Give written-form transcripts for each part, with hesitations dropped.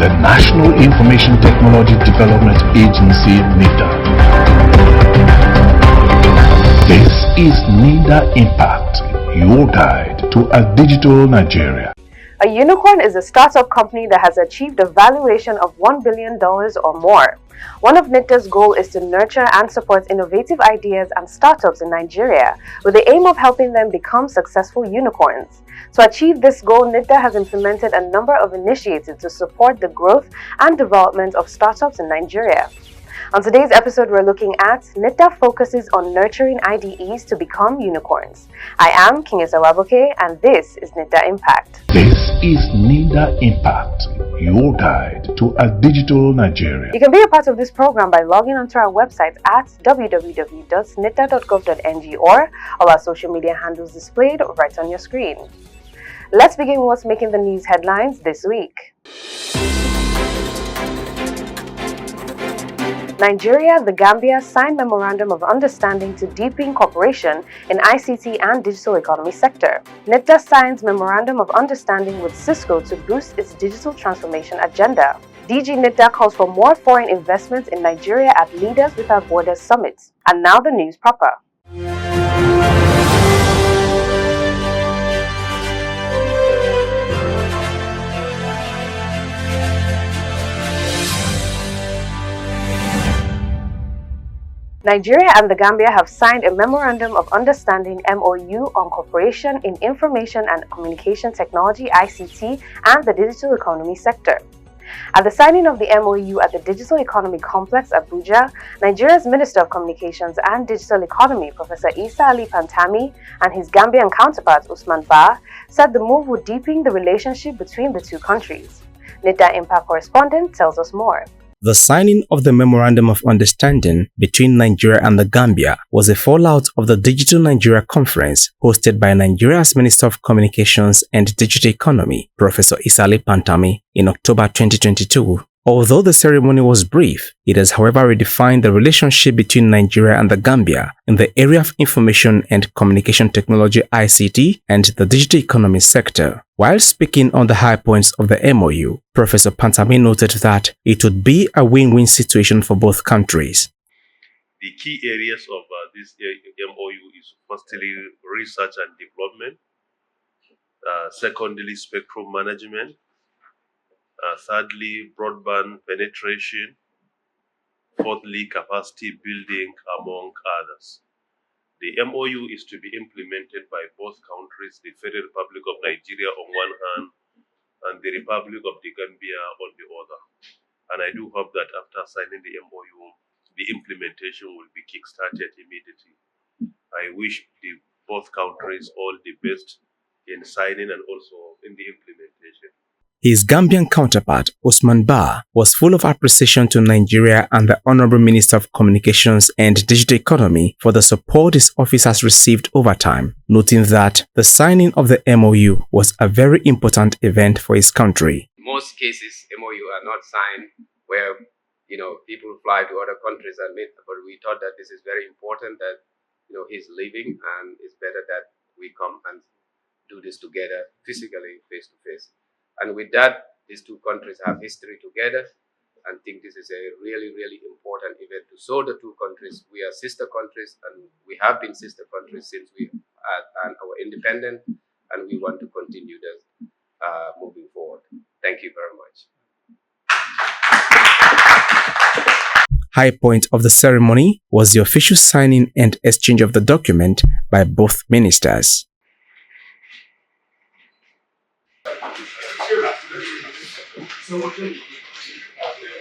the National Information Technology Development Agency, Nitda. This is Nitda Impact, your guide to a digital Nigeria. A unicorn is a startup company that has achieved a valuation of $1 billion or more. One of Nitda's goals is to nurture and support innovative ideas and startups in Nigeria with the aim of helping them become successful unicorns. To achieve this goal, Nitda has implemented a number of initiatives to support the growth and development of startups in Nigeria. On today's episode, we're looking at Nitda focuses on nurturing IDEs to become unicorns. I am King Isawaboke, and this is Nitda Impact. This is Nitda Impact, your guide to a digital Nigeria. You can be a part of this program by logging onto our website at www.nitda.gov.ng or all our social media handles displayed right on your screen. Let's begin with what's making the news headlines this week. Nigeria, the Gambia signed Memorandum of Understanding to deepen cooperation in ICT and digital economy sector. Nitda signs Memorandum of Understanding with Cisco to boost its digital transformation agenda. DG Nitda calls for more foreign investments in Nigeria at Leaders Without Borders Summit. And now the news proper. Nigeria and the Gambia have signed a Memorandum of Understanding MOU on cooperation in information and communication technology ICT and the digital economy sector. At the signing of the MOU at the Digital Economy Complex, Abuja, Nigeria's Minister of Communications and Digital Economy, Professor Isa Ali Pantami, and his Gambian counterpart, Usman Ba, said the move would deepen the relationship between the two countries. Nitda Impact correspondent tells us more. The signing of the Memorandum of Understanding between Nigeria and the Gambia was a fallout of the Digital Nigeria Conference hosted by Nigeria's Minister of Communications and Digital Economy, Professor Isali Pantami, in October 2022. Although the ceremony was brief, it has however redefined the relationship between Nigeria and the Gambia in the area of information and communication technology ICT and the digital economy sector. While speaking on the high points of the MOU, Professor Pantami noted that it would be a win-win situation for both countries. The key areas of this MOU is firstly research and development, secondly spectrum management, thirdly broadband penetration, fourthly capacity building, among others. The MOU is to be implemented by both countries, the Federal Republic of Nigeria on one hand and the Republic of the Gambia on the other. And I do hope that after signing the MOU, the implementation will be kick-started immediately. I wish both countries all the best in signing and also in the implementation. His Gambian counterpart, Usman Ba, was full of appreciation to Nigeria and the Honorable Minister of Communications and Digital Economy for the support his office has received over time, noting that the signing of the MOU was a very important event for his country. In most cases, MOU are not signed where people fly to other countries and meet, but we thought that this is very important that he's leaving, and it's better that we come and do this together physically, face to face. And with that, these two countries have history together, and think this is a really, really important event to show the two countries we are sister countries, and we have been sister countries since we had our independence, and we want to continue this moving forward. Thank you very much. High point of the ceremony was the official signing and exchange of the document by both ministers.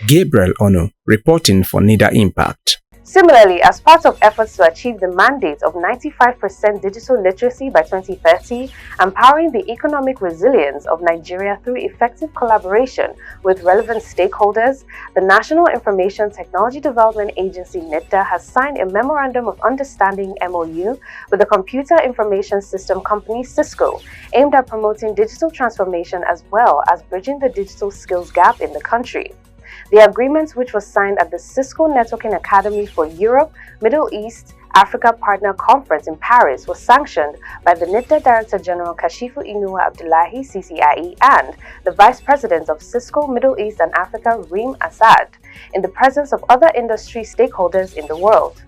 Gabriel Ono, reporting for Nitda Impact. Similarly, as part of efforts to achieve the mandate of 95% digital literacy by 2030, empowering the economic resilience of Nigeria through effective collaboration with relevant stakeholders, the National Information Technology Development Agency Nitda has signed a Memorandum of Understanding MOU with the computer information system company Cisco, aimed at promoting digital transformation as well as bridging the digital skills gap in the country. The agreement, which was signed at the Cisco Networking Academy for Europe, Middle East, Africa Partner Conference in Paris was sanctioned by the Nitda Director General Kashifu Inuwa Abdullahi CCIE and the Vice President of Cisco Middle East and Africa Reem Assad in the presence of other industry stakeholders in the world.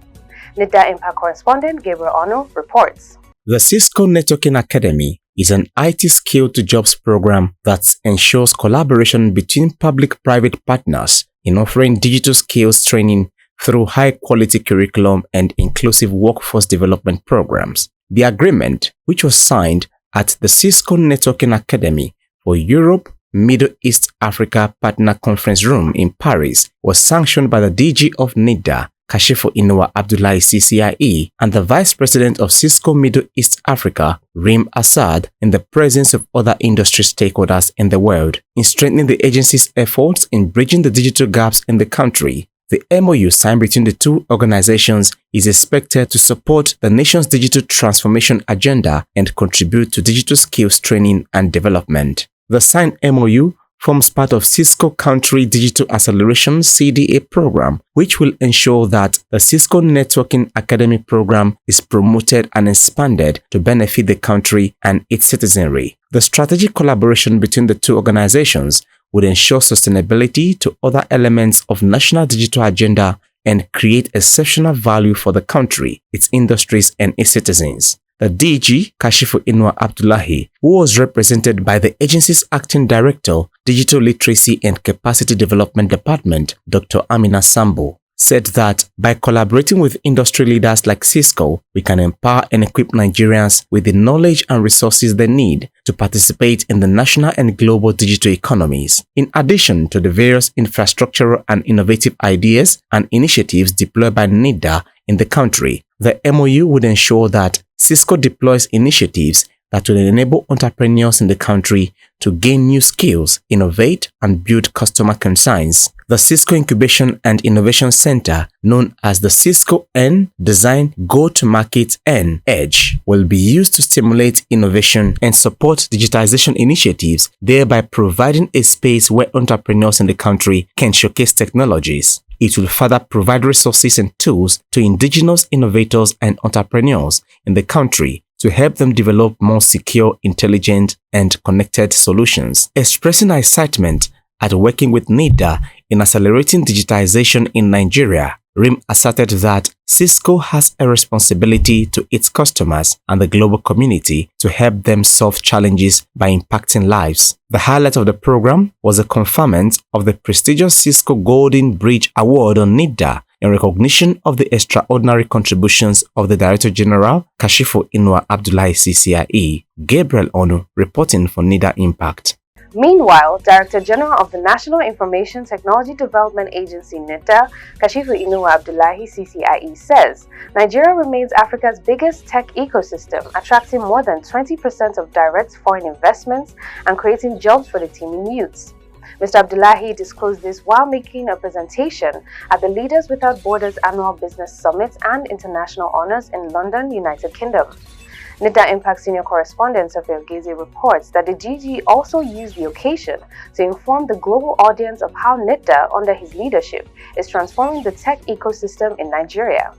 Nitda Impact correspondent Gabriel Ono reports. The Cisco Networking Academy is an IT skill to jobs program that ensures collaboration between public-private partners in offering digital skills training through high-quality curriculum and inclusive workforce development programs. The agreement, which was signed at the Cisco Networking Academy for Europe, Middle East Africa Partner Conference Room in Paris, was sanctioned by the DG of Nitda, Kashifu Inuwa Abdullahi CCIE, and the Vice President of Cisco Middle East Africa, Reem Assad, in the presence of other industry stakeholders in the world. In strengthening the agency's efforts in bridging the digital gaps in the country, the MOU signed between the two organizations is expected to support the nation's digital transformation agenda and contribute to digital skills training and development. The signed MOU forms part of Cisco Country Digital Acceleration CDA program, which will ensure that the Cisco Networking Academy program is promoted and expanded to benefit the country and its citizenry. The strategic collaboration between the two organizations would ensure sustainability to other elements of national digital agenda and create exceptional value for the country, its industries, and its citizens. The DG, Kashifu Inuwa Abdullahi, who was represented by the agency's acting director, Digital Literacy and Capacity Development Department, Dr. Amina Sambo, said that by collaborating with industry leaders like Cisco, we can empower and equip Nigerians with the knowledge and resources they need to participate in the national and global digital economies. In addition to the various infrastructural and innovative ideas and initiatives deployed by Nitda in the country, the MOU would ensure that Cisco deploys initiatives that will enable entrepreneurs in the country to gain new skills, innovate, and build customer concerns. The Cisco Incubation and Innovation Center, known as the Cisco N Design Go-to-Market N Edge, will be used to stimulate innovation and support digitization initiatives, thereby providing a space where entrepreneurs in the country can showcase technologies. It will further provide resources and tools to indigenous innovators and entrepreneurs in the country to help them develop more secure, intelligent, and connected solutions. Expressing her excitement at working with Nitda in accelerating digitization in Nigeria, Reem asserted that Cisco has a responsibility to its customers and the global community to help them solve challenges by impacting lives. The highlight of the program was a conferment of the prestigious Cisco Golden Bridge Award on Nitda in recognition of the extraordinary contributions of the Director General, Kashifu Inuwa Abdullahi CCIE. Gabriel Onu reporting for Nitda Impact. Meanwhile, Director General of the National Information Technology Development Agency (NITDA), Kashifu Inuwa Abdullahi CCIE, says Nigeria remains Africa's biggest tech ecosystem, attracting more than 20% of direct foreign investments and creating jobs for the teeming youths. Mr. Abdullahi disclosed this while making a presentation at the Leaders Without Borders Annual Business Summit and International Honours in London, United Kingdom. Nitda Impact Senior Correspondent Safir Gezi reports that the DG also used the occasion to inform the global audience of how Nitda, under his leadership, is transforming the tech ecosystem in Nigeria.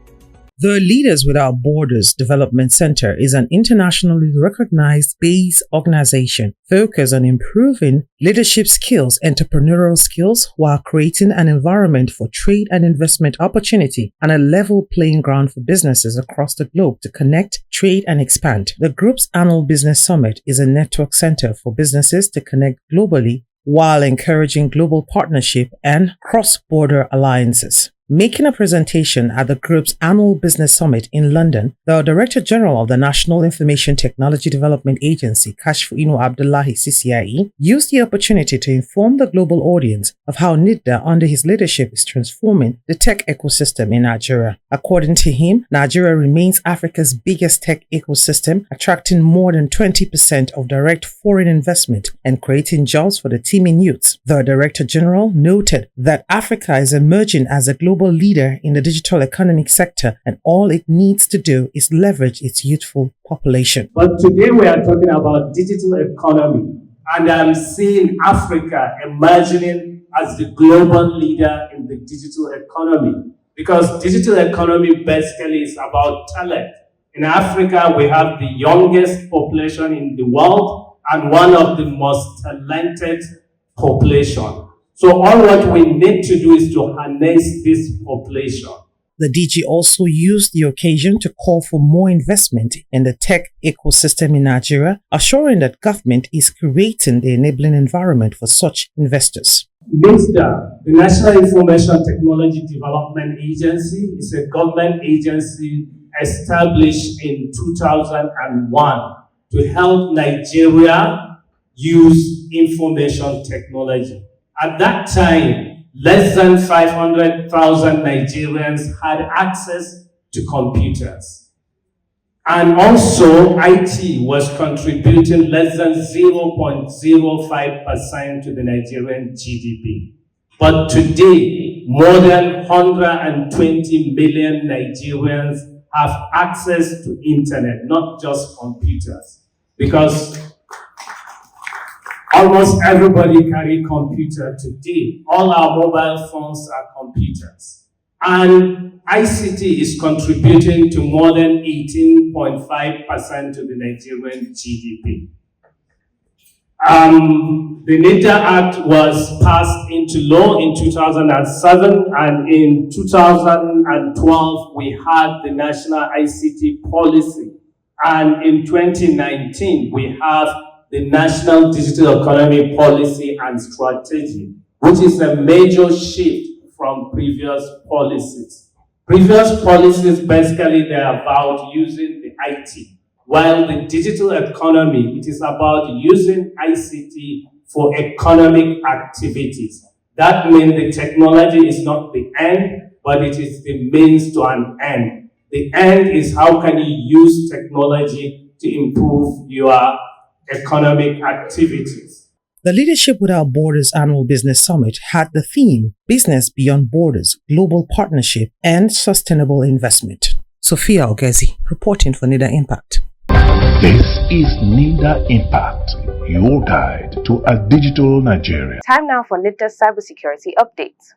The Leaders Without Borders Development Center is an internationally recognized base organization focused on improving leadership skills, entrepreneurial skills, while creating an environment for trade and investment opportunity and a level playing ground for businesses across the globe to connect, trade, and expand. The group's annual business summit is a network center for businesses to connect globally while encouraging global partnership and cross-border alliances. Making a presentation at the group's annual business summit in London, the Director General of the National Information Technology Development Agency, Kashifu Inuwa Abdullahi CCIE, used the opportunity to inform the global audience of how Nitda, under his leadership, is transforming the tech ecosystem in Nigeria. According to him, Nigeria remains Africa's biggest tech ecosystem, attracting more than 20% of direct foreign investment and creating jobs for the teeming youths. The Director General noted that Africa is emerging as a global leader in the digital economic sector, and all it needs to do is leverage its youthful population. But today we are talking about digital economy, and I'm seeing Africa emerging as the global leader in the digital economy, because digital economy basically is about talent. In Africa, we have the youngest population in the world and one of the most talented population. So all what we need to do is to harness this population. The DG also used the occasion to call for more investment in the tech ecosystem in Nigeria, assuring that government is creating the enabling environment for such investors. Nitda, the National Information Technology Development Agency, is a government agency established in 2001 to help Nigeria use information technology. At that time, less than 500,000 Nigerians had access to computers. And also, IT was contributing less than 0.05% to the Nigerian GDP. But today, more than 120 million Nigerians have access to internet, not just computers. Because almost everybody carry computer today. All our mobile phones are computers. And ICT is contributing to more than 18.5% to the Nigerian GDP. The Nitda Act was passed into law in 2007, and in 2012 we had the National ICT Policy, and in 2019 we have the National Digital Economy Policy and Strategy, which is a major shift from previous policies. Previous policies, basically, they're about using the IT, while the digital economy, it is about using ICT for economic activities. That means the technology is not the end, but it is the means to an end. The end is how can you use technology to improve your economic activities. The Leadership Without Borders Annual Business Summit had the theme Business Beyond Borders, Global Partnership and Sustainable Investment. Sophia Ogezi, reporting for Nitda Impact. This is Nitda Impact, your guide to a digital Nigeria. Time now for Nitda's cybersecurity updates.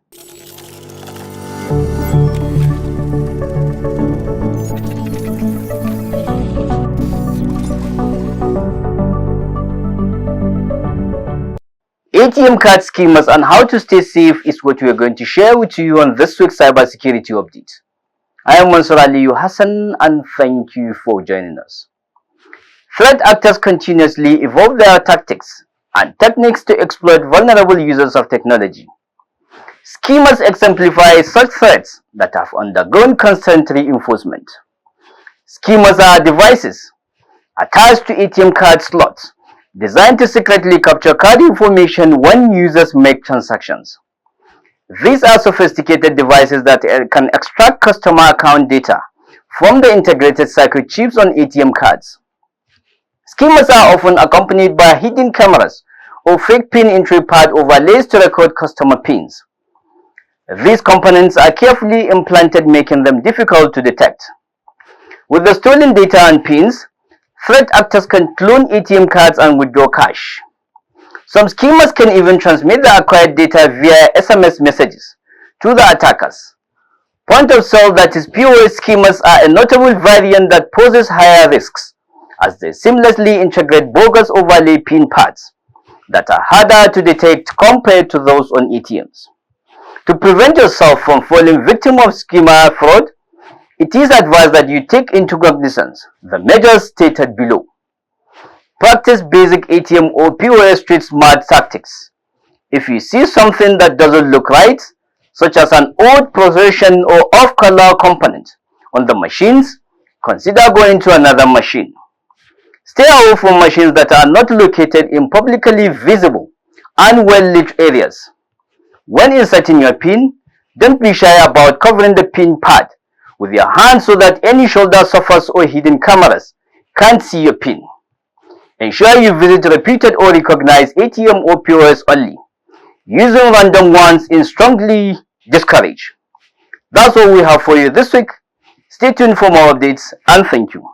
ATM card schemas and how to stay safe is what we are going to share with you on this week's cybersecurity update. I am Mansur Aliyu Hassan and thank you for joining us. Threat actors continuously evolve their tactics and techniques to exploit vulnerable users of technology. Schemas exemplify such threats that have undergone constant reinforcement. Schemas are devices attached to ATM card slots designed to secretly capture card information when users make transactions. These are sophisticated devices that can extract customer account data from the integrated circuit chips on ATM cards. Schemas are often accompanied by hidden cameras or fake pin entry pad overlays to record customer pins. These components are carefully implanted, making them difficult to detect. With the stolen data and pins, threat actors can clone ATM cards and withdraw cash. Some schemers can even transmit the acquired data via SMS messages to the attackers. Point of sale, that is POS schemers, are a notable variant that poses higher risks as they seamlessly integrate bogus overlay pin pads that are harder to detect compared to those on ATMs. To prevent yourself from falling victim of schema fraud, it is advised that you take into cognizance the measures stated below. Practice basic ATM or POS street smart tactics. If you see something that doesn't look right, such as an old position or off-color component on the machines, consider going to another machine. Stay away from machines that are not located in publicly visible and well-lit areas. When inserting your PIN, don't be shy about covering the PIN pad with your hand so that any shoulder surface or hidden cameras can't see your PIN. Ensure you visit reputed or recognized ATM or POS only. Using random ones is strongly discouraged. That's all we have for you this week. Stay tuned for more updates and thank you.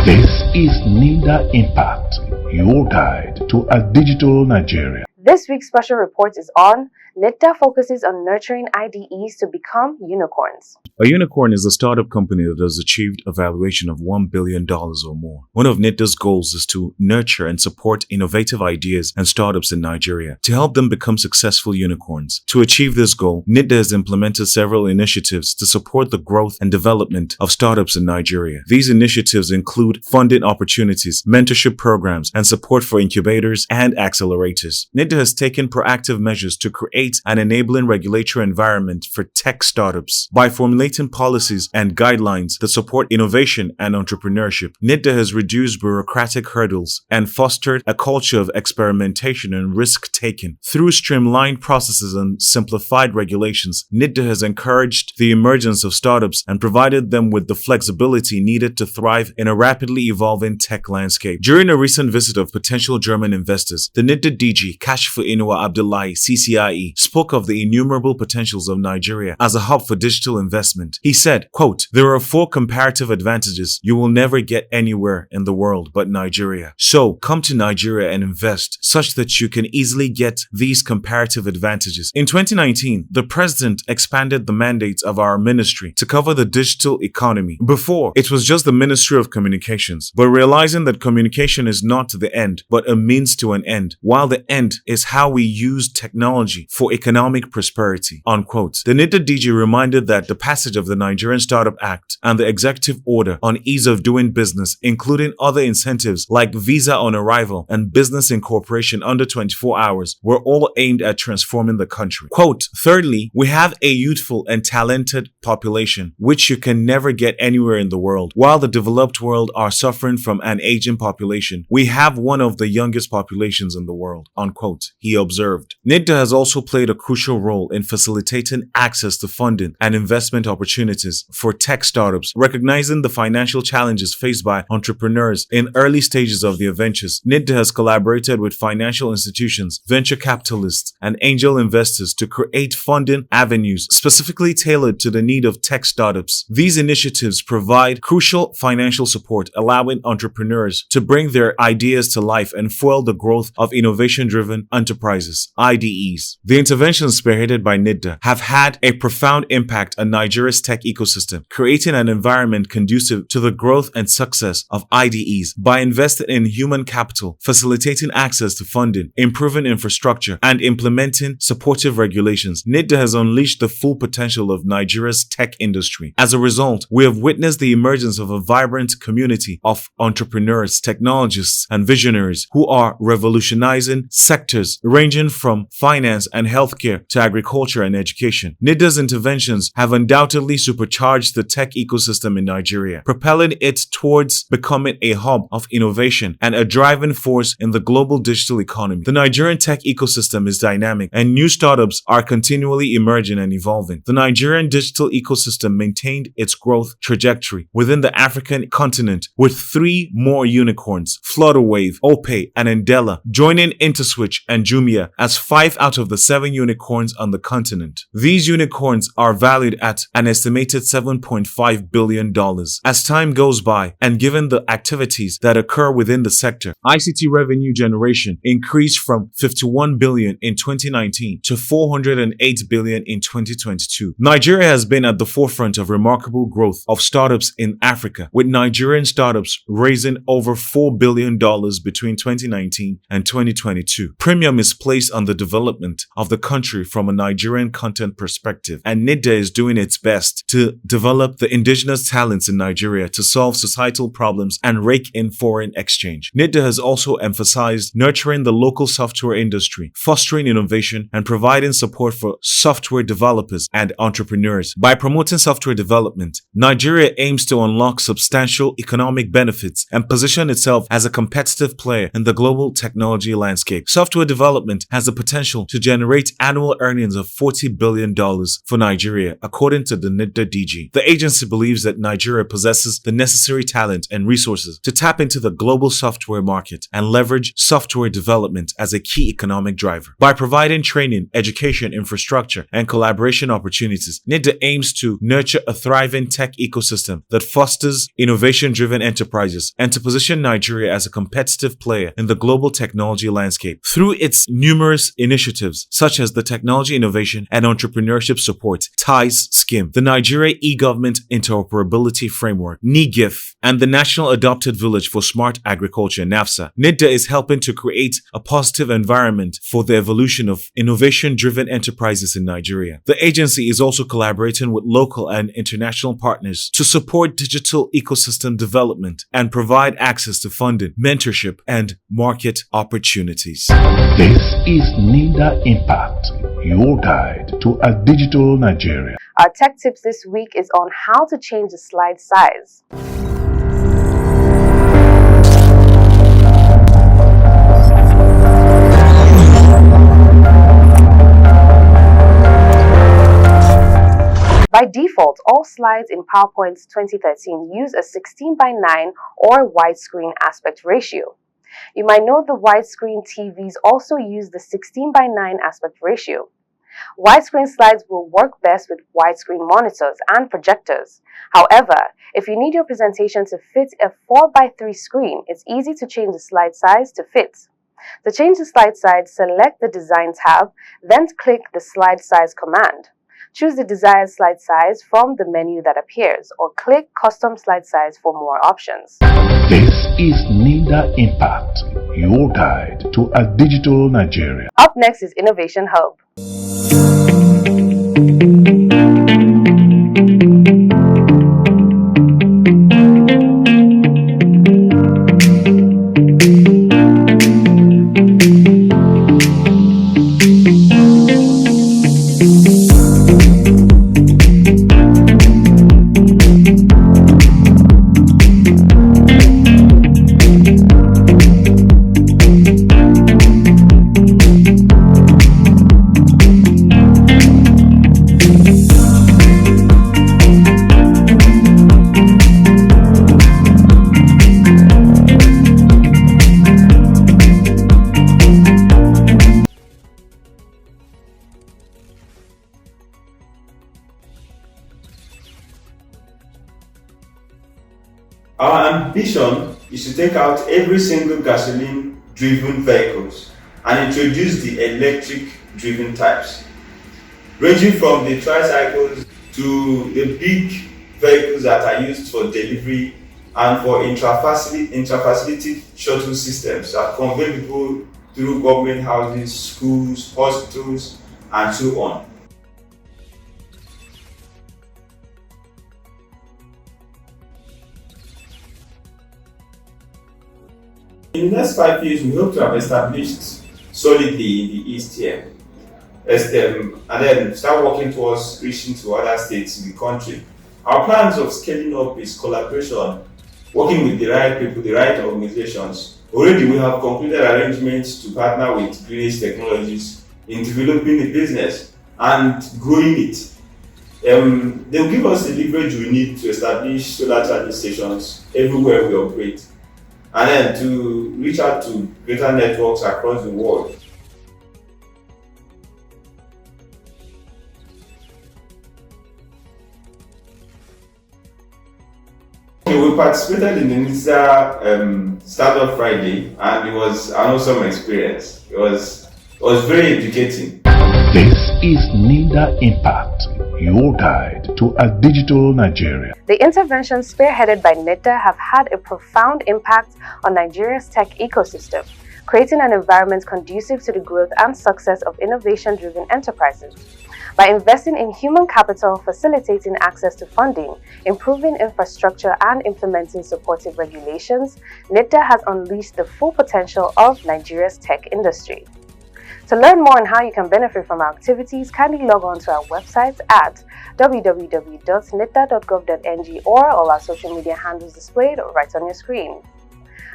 This is Nitda Impact, your guide to a digital Nigeria. This week's special report is on Nitda focuses on nurturing IDEs to become unicorns. A unicorn is a startup company that has achieved a valuation of $1 billion or more. One of Nitda's goals is to nurture and support innovative ideas and startups in Nigeria to help them become successful unicorns. To achieve this goal, Nitda has implemented several initiatives to support the growth and development of startups in Nigeria. These initiatives include funding opportunities, mentorship programs, and support for incubators and accelerators. Nitda has taken proactive measures to create an enabling regulatory environment for tech startups. By formulating policies and guidelines that support innovation and entrepreneurship, Nitda has reduced bureaucratic hurdles and fostered a culture of experimentation and risk-taking. Through streamlined processes and simplified regulations, Nitda has encouraged the emergence of startups and provided them with the flexibility needed to thrive in a rapidly evolving tech landscape. During a recent visit of potential German investors, the Nitda DG, Kashfu Inuwa Abdullahi, CCIE, spoke of the innumerable potentials of Nigeria as a hub for digital investment. He said, quote, "There are 4 comparative advantages you will never get anywhere in the world but Nigeria. So come to Nigeria and invest such that you can easily get these comparative advantages." In 2019, the president expanded the mandates of our ministry to cover the digital economy. Before, it was just the Ministry of Communications, but realizing that communication is not the end, but a means to an end, while the end is how we use technology for economic prosperity, unquote. The Nitda DG reminded that the passage of the Nigerian Startup Act and the executive order on ease of doing business, including other incentives like visa on arrival and business incorporation under 24 hours, were all aimed at transforming the country. Quote, "Thirdly, we have a youthful and talented population, which you can never get anywhere in the world. While the developed world are suffering from an aging population, we have one of the youngest populations in the world," unquote, he observed. Nitda has also played a crucial role in facilitating access to funding and investment opportunities for tech startups, recognizing the financial challenges faced by entrepreneurs in early stages of their ventures. Nitda has collaborated with financial institutions, venture capitalists, and angel investors to create funding avenues specifically tailored to the need of tech startups. These initiatives provide crucial financial support, allowing entrepreneurs to bring their ideas to life and fuel the growth of innovation-driven enterprises, IDEs. The interventions spearheaded by Nitda have had a profound impact on Nigeria's tech ecosystem, creating an environment conducive to the growth and success of IDEs. By investing in human capital, facilitating access to funding, improving infrastructure, and implementing supportive regulations, Nitda has unleashed the full potential of Nigeria's tech industry. As a result, we have witnessed the emergence of a vibrant community of entrepreneurs, technologists, and visionaries who are revolutionizing sectors ranging from finance and healthcare to agriculture and education. Nitda's interventions have undoubtedly supercharged the tech ecosystem in Nigeria, propelling it towards becoming a hub of innovation and a driving force in the global digital economy. The Nigerian tech ecosystem is dynamic, and new startups are continually emerging and evolving. The Nigerian digital ecosystem maintained its growth trajectory within the African continent, with 3 more unicorns, Flutterwave, Opay, and Endela, joining InterSwitch and Jumia as 5 out of the 7 unicorns on the continent. These unicorns are valued at an estimated $7.5 billion. As time goes by, and given the activities that occur within the sector, ICT revenue generation increased from $51 billion in 2019 to $408 billion in 2022. Nigeria has been at the forefront of remarkable growth of startups in Africa, with Nigerian startups raising over $4 billion between 2019 and 2022. Premium is placed on the development of the country from a Nigerian content perspective, and Nitda is doing its best to develop the indigenous talents in Nigeria to solve societal problems and rake in foreign exchange. Nitda has also emphasized nurturing the local software industry, fostering innovation, and providing support for software developers and entrepreneurs. By promoting software development, Nigeria aims to unlock substantial economic benefits and position itself as a competitive player in the global technology landscape. Software development has the potential to generate annual earnings of $40 billion for Nigeria, according to the Nitda DG. The agency believes that Nigeria possesses the necessary talent and resources to tap into the global software market and leverage software development as a key economic driver. By providing training, education, infrastructure, and collaboration opportunities, Nitda aims to nurture a thriving tech ecosystem that fosters innovation-driven enterprises and to position Nigeria as a competitive player in the global technology landscape. Through Through its numerous initiatives, such as the Technology Innovation and Entrepreneurship Support (TIES) scheme, the Nigeria E-Government Interoperability Framework (NIGIF), and the National Adopted Village for Smart Agriculture (NAFSA), Nitda is helping to create a positive environment for the evolution of innovation-driven enterprises in Nigeria. The agency is also collaborating with local and international partners to support digital ecosystem development and provide access to funding, mentorship, and market opportunities. This is Nitda Impact, your guide to a digital Nigeria. Our tech tips this week is on how to change the slide size. By default, all slides in PowerPoint 2013 use a 16:9 or widescreen aspect ratio. You might know the widescreen TVs also use the 16:9 aspect ratio. Widescreen slides will work best with widescreen monitors and projectors. However, if you need your presentation to fit a 4:3 screen, it's easy to change the slide size to fit. To change the slide size, select the Design tab, then click the Slide Size command. Choose the desired slide size from the menu that appears, or click Custom Slide Size for more options. This is Nitda Impact, your guide to a digital Nigeria. Up next is Innovation Hub. Our ambition is to take out every single gasoline-driven vehicles and introduce the electric-driven types, ranging from the tricycles to the big vehicles that are used for delivery and for intra-facility shuttle systems that convey people through government houses, schools, hospitals, and so on. In the next 5 years, we hope to have established solidly in the East here, and then start working towards reaching to other states in the country. Our plans of scaling up is collaboration, working with the right people, the right organizations. Already we have concluded arrangements to partner with Greenwich Technologies in developing the business and growing it. They'll give us the leverage we need to establish solar charging stations everywhere we operate, and then to reach out to greater networks across the world. Okay, we participated in the Nitda Startup Friday, and it was an awesome experience. It was very educating. This is Nitda Impact, your guide to a digital Nigeria. The interventions spearheaded by Nitda have had a profound impact on Nigeria's tech ecosystem, creating an environment conducive to the growth and success of innovation-driven enterprises. By investing in human capital, facilitating access to funding, improving infrastructure, and implementing supportive regulations, Nitda has unleashed the full potential of Nigeria's tech industry. To learn more on how you can benefit from our activities, kindly log on to our website at www.nitda.gov.ng or all our social media handles displayed right on your screen.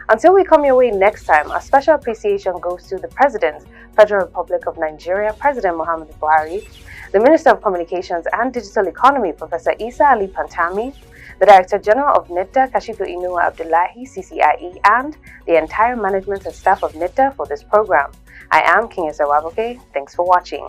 Until we come your way next time, our special appreciation goes to the President, Federal Republic of Nigeria, President Muhammadu Buhari, the Minister of Communications and Digital Economy, Professor Isa Ali Pantami, the Director General of Nitda, Kashifu Inuwa Abdullahi, CCIE, and the entire management and staff of Nitda for this program. I am King Esawaboke. Thanks for watching.